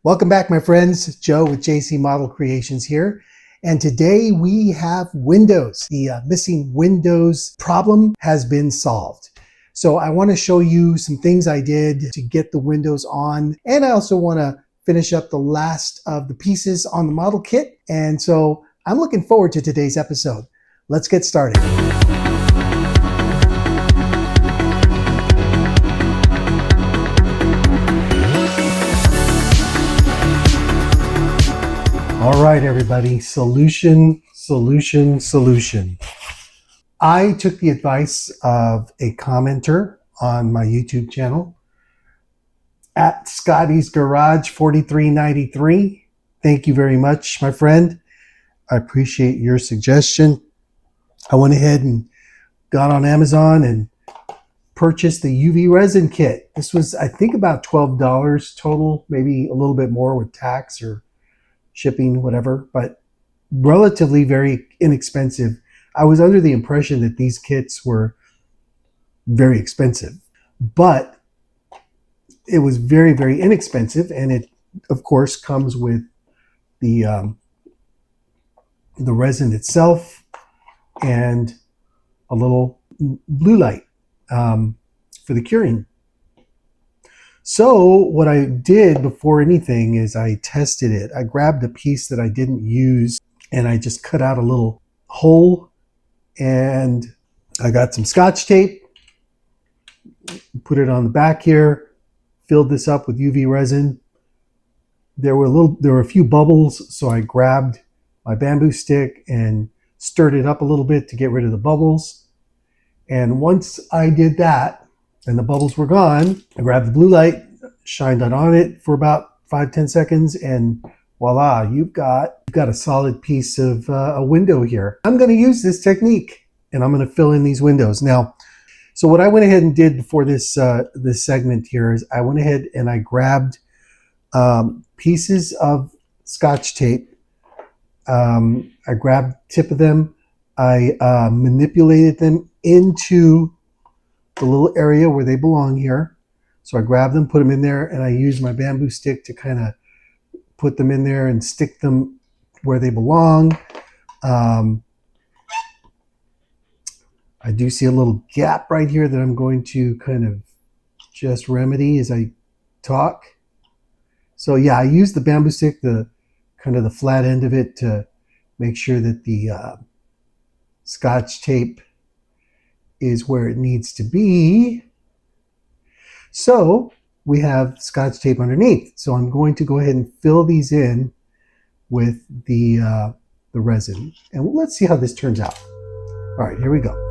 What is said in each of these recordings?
Welcome back, my friends. Joe with JC Model Creations here. And today we have windows. The missing windows problem has been solved. So I want to show you some things I did to get the windows on. And I also want to finish up the last of the pieces on the model kit. And so I'm looking forward to today's episode. Let's get started. All right, everybody, solution. I took the advice of a commenter on my YouTube channel at Scotty's Garage 4393. Thank you very much, my friend. I appreciate your suggestion. I went ahead and got on Amazon and purchased the UV resin kit. This was, I think, about $12 total, maybe a little bit more with tax or shipping, whatever, but relatively very inexpensive. I was under the impression that these kits were very expensive, but it was very, very inexpensive. And it, of course, comes with the resin itself and a little blue light for the curing. So what I did before anything is I tested it. I grabbed a piece that I didn't use and I just cut out a little hole, and I got some Scotch tape, put it on the back here, filled this up with UV resin. There were a few bubbles, so I grabbed my bamboo stick and stirred it up a little bit to get rid of the bubbles. And once I did that and the bubbles were gone, I grabbed the blue light, shined it on it for about 5-10 seconds, and voila, you've got a solid piece of a window here. I'm going to use this technique and I'm going to fill in these windows. Now, so what I went ahead and did before this segment here is I went ahead and I grabbed pieces of Scotch tape. I grabbed the tip of them. I manipulated them into the little area where they belong here. So I grabbed them, put them in there, and I used my bamboo stick to kind of put them in there and stick them where they belong. I do see a little gap right here that I'm going to kind of just remedy as I talk. So yeah, I used the bamboo stick, the kind of the flat end of it, to make sure that the Scotch tape is where it needs to be. So we have Scotch tape underneath. So I'm going to go ahead and fill these in with the resin. And let's see how this turns out. All right, here we go.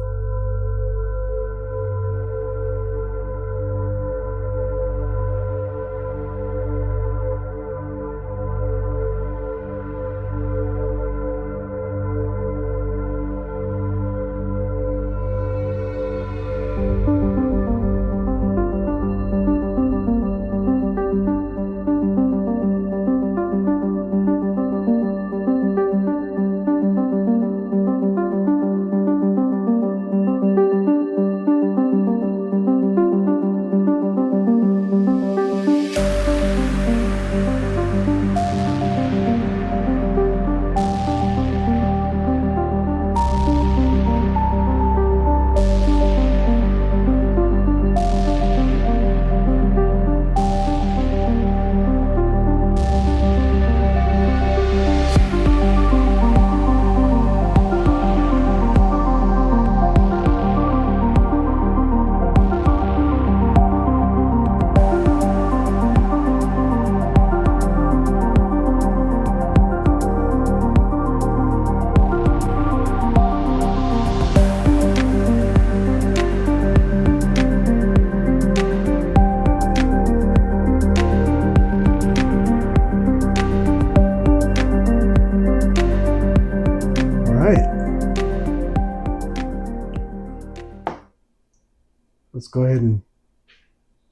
Let's go ahead and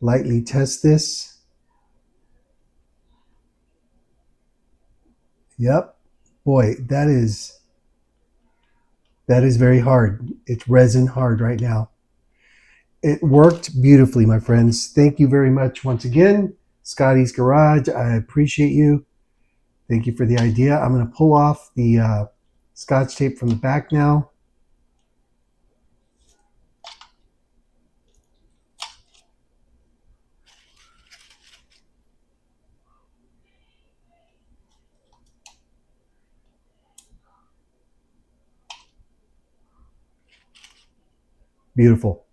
lightly test this. Yep. Boy, that is very hard. It's resin hard right now. It worked beautifully, my friends. Thank you very much once again. Scotty's Garage, I appreciate you. Thank you for the idea. I'm going to pull off the Scotch tape from the back now. Beautiful.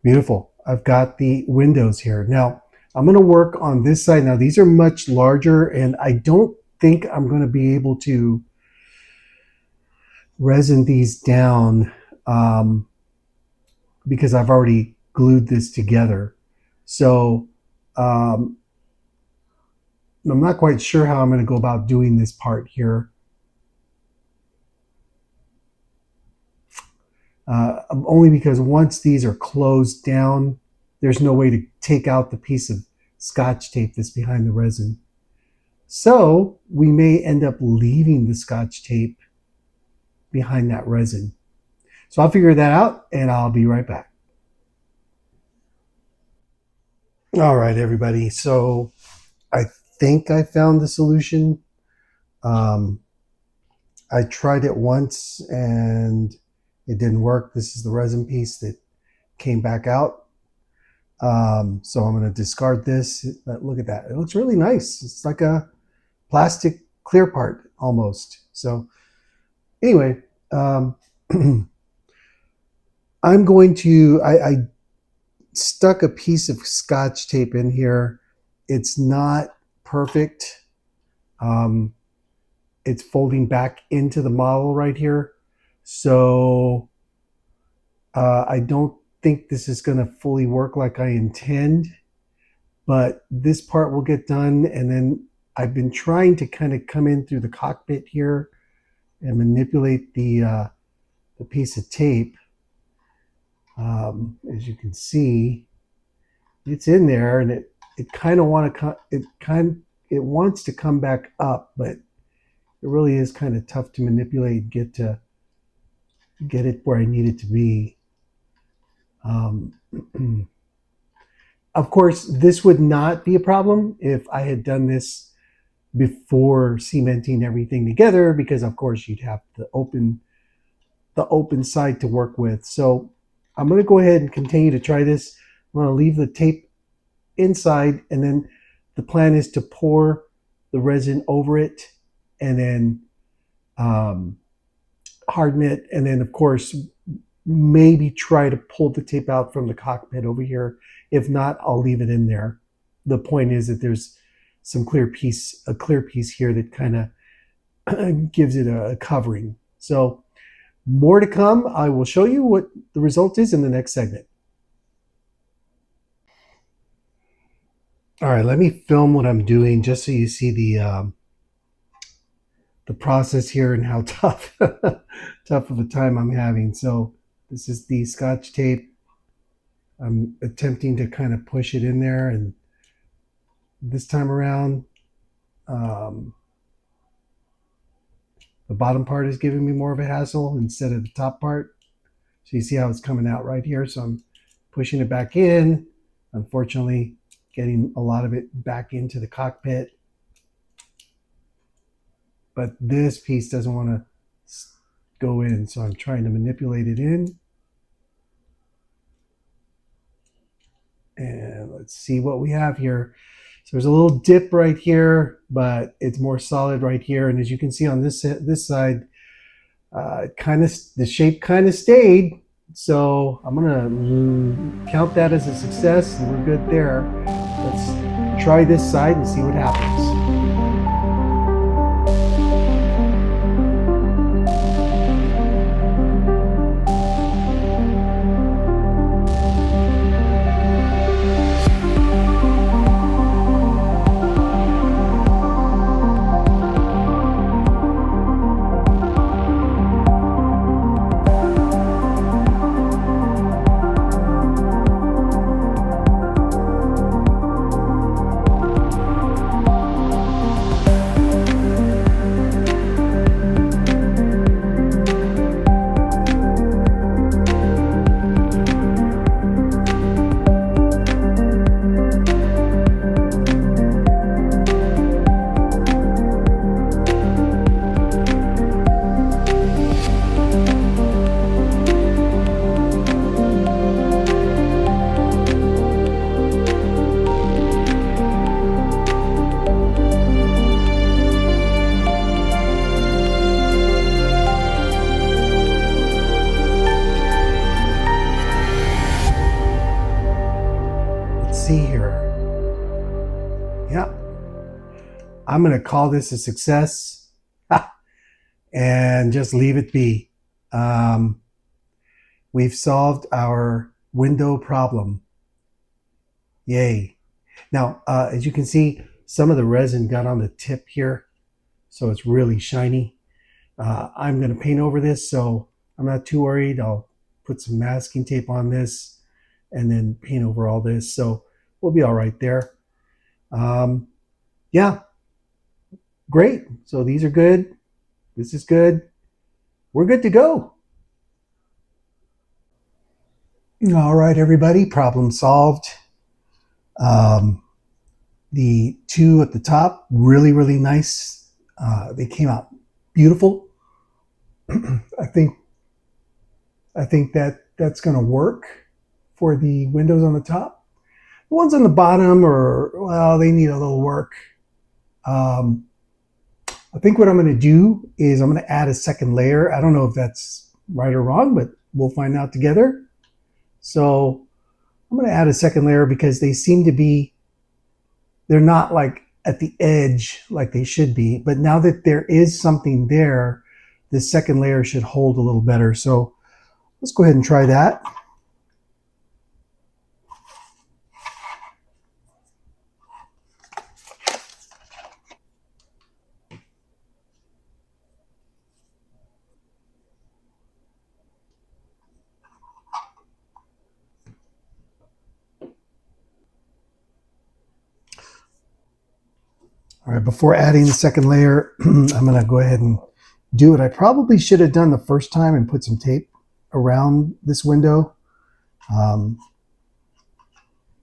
Beautiful. I've got the windows here. Now, I'm going to work on this side. Now, these are much larger, and I don't think I'm going to be able to resin these down because I've already glued this together. So I'm not quite sure how I'm going to go about doing this part here. Only because once these are closed down, there's no way to take out the piece of Scotch tape that's behind the resin. So we may end up leaving the Scotch tape behind that resin. So I'll figure that out and I'll be right back. All right, everybody. So I think I found the solution. I tried it once and it didn't work. This is the resin piece that came back out. So I'm going to discard this. But look at that. It looks really nice. It's like a plastic clear part almost. So anyway, I'm going to, I stuck a piece of Scotch tape in here. It's not perfect. It's folding back into the model right here. So I don't think this is going to fully work like I intend, but this part will get done. And then I've been trying to kind of come in through the cockpit here and manipulate the piece of tape. As you can see, it's in there, and it kind of wants to come back up, but it really is kind of tough to manipulate, get it where I need it to be. Of course, this would not be a problem if I had done this before cementing everything together, because of course you'd have the open side to work with. So I'm going to go ahead and continue to try this. I'm going to leave the tape inside, and then the plan is to pour the resin over it and then harden it, and then of course maybe try to pull the tape out from the cockpit over here. If not, I'll leave it in there. The point is that there's some a clear piece here that kind of gives it a covering. So more to come. I will show you what the result is in the next segment. All right, let me film what I'm doing just so you see the process here and how tough of a time I'm having. So this is the Scotch tape. I'm attempting to kind of push it in there, and this time around the bottom part is giving me more of a hassle instead of the top part. So you see how it's coming out right here. So I'm pushing it back in, unfortunately getting a lot of it back into the cockpit. But this piece doesn't want to go in, so I'm trying to manipulate it in. And let's see what we have here. So there's a little dip right here, but it's more solid right here. And as you can see on this side, the shape kind of stayed. So I'm gonna count that as a success, and we're good there. Let's try this side and see what happens. I'm going to call this a success and just leave it be. We've solved our window problem. Yay. Now, as you can see, some of the resin got on the tip here, so it's really shiny. I'm going to paint over this, so I'm not too worried. I'll put some masking tape on this and then paint over all this, so we'll be all right there. Yeah, great. So these are good. This is good. We're good to go. All right, everybody, problem solved. The two at the top, really, really nice. They came out beautiful. I think that's going to work for the windows on the top. The ones on the bottom are, well, they need a little work. I think what I'm going to do is I'm going to add a second layer. I don't know if that's right or wrong, but we'll find out together. So I'm going to add a second layer because they seem to be, they're not like at the edge like they should be. But now that there is something there, the second layer should hold a little better. So let's go ahead and try that. All right, before adding the second layer, I'm going to go ahead and do what I probably should have done the first time and put some tape around this window.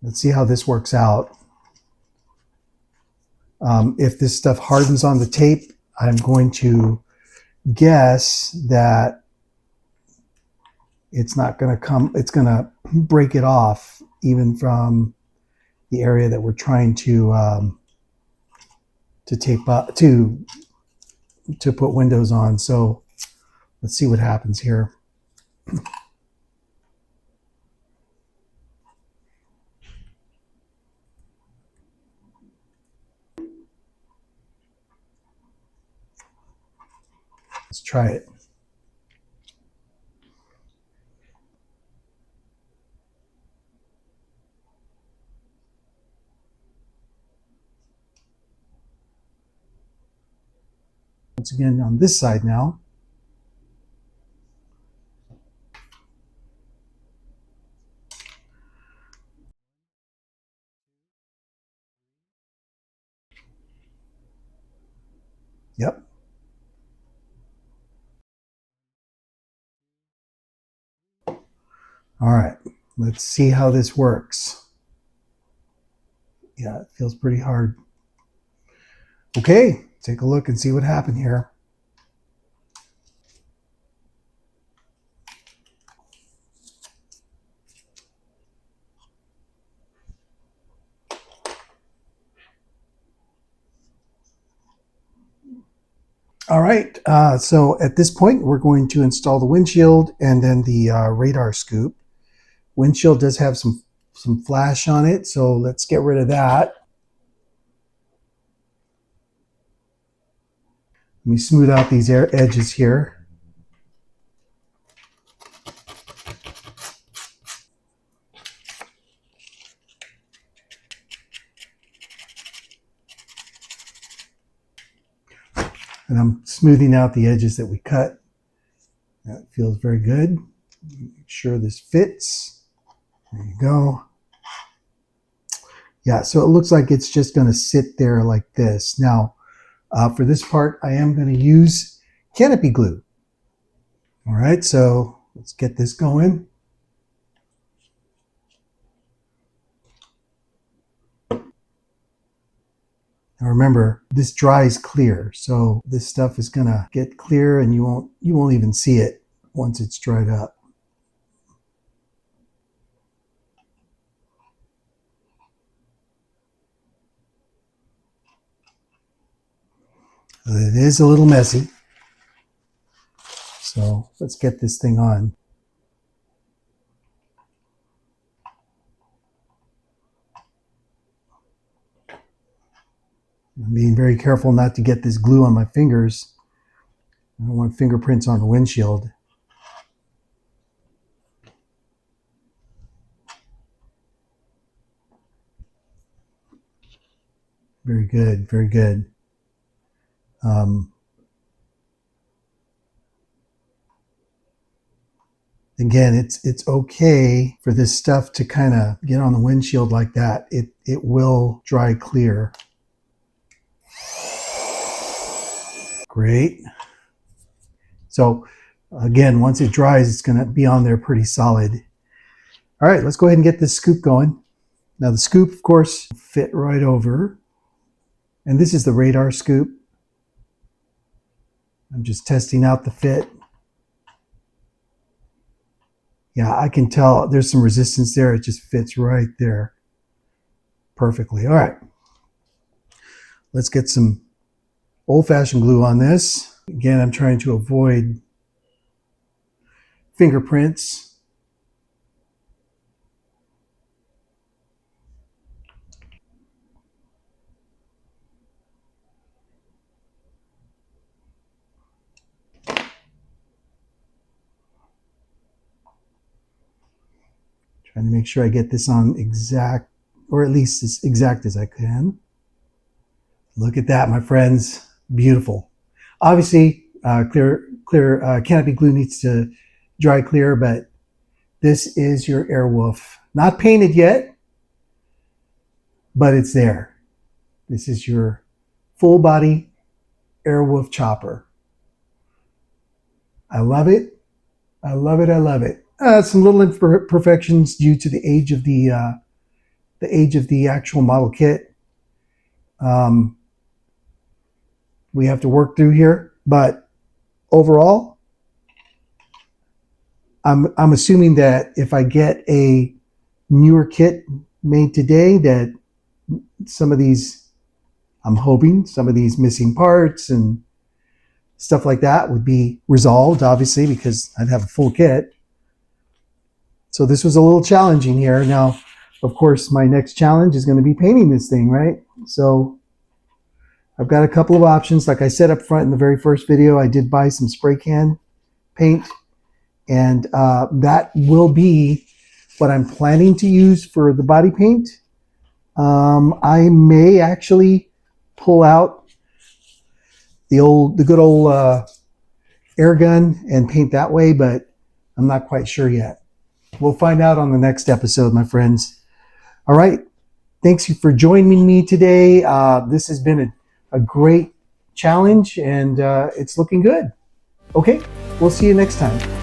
Let's see how this works out. If this stuff hardens on the tape, I'm going to guess that it's not going to come, it's going to break it off even from the area that we're trying to tape up, to put windows on. So let's see what happens here. Let's try it. Once again on this side now. Yep. All right, let's see how this works. Yeah, it feels pretty hard. Okay, take a look and see what happened here. All right, so at this point, we're going to install the windshield and then the radar scoop. Windshield does have some flash on it, so let's get rid of that. Let me smooth out these edges here. And I'm smoothing out the edges that we cut. That feels very good. Make sure this fits. There you go. Yeah, so it looks like it's just going to sit there like this. Now, for this part, I am going to use canopy glue. All right, so let's get this going. Now remember, this dries clear, so this stuff is going to get clear and you won't even see it once it's dried up. It is a little messy. So let's get this thing on. I'm being very careful not to get this glue on my fingers. I don't want fingerprints on the windshield. Very good, very good. Again, it's okay for this stuff to kind of get on the windshield like that. It will dry clear. Great. So again, once it dries, it's going to be on there pretty solid. All right, let's go ahead and get this scoop going. Now the scoop, of course, fit right over. And this is the radar scoop. I'm just testing out the fit. Yeah, I can tell there's some resistance there. It just fits right there perfectly. All right, let's get some old-fashioned glue on this. Again, I'm trying to avoid fingerprints. Trying to make sure I get this on exact, or at least as exact as I can. Look at that, my friends. Beautiful. Obviously, clear canopy glue needs to dry clear, but this is your Airwolf. Not painted yet, but it's there. This is your full body Airwolf chopper. I love it. I love it. I love it. Some little imperfections due to the age of the actual model kit. We have to work through here, but overall, I'm assuming that if I get a newer kit made today, that some of these, I'm hoping some of these missing parts and stuff like that would be resolved, obviously, because I'd have a full kit. So this was a little challenging here. Now, of course, my next challenge is going to be painting this thing, right? So I've got a couple of options. Like I said up front in the very first video, I did buy some spray can paint, and that will be what I'm planning to use for the body paint. I may actually pull out the good old air gun and paint that way, but I'm not quite sure yet. We'll find out on the next episode, my friends. All right. Thanks for joining me today. This has been a great challenge, and it's looking good. Okay, we'll see you next time.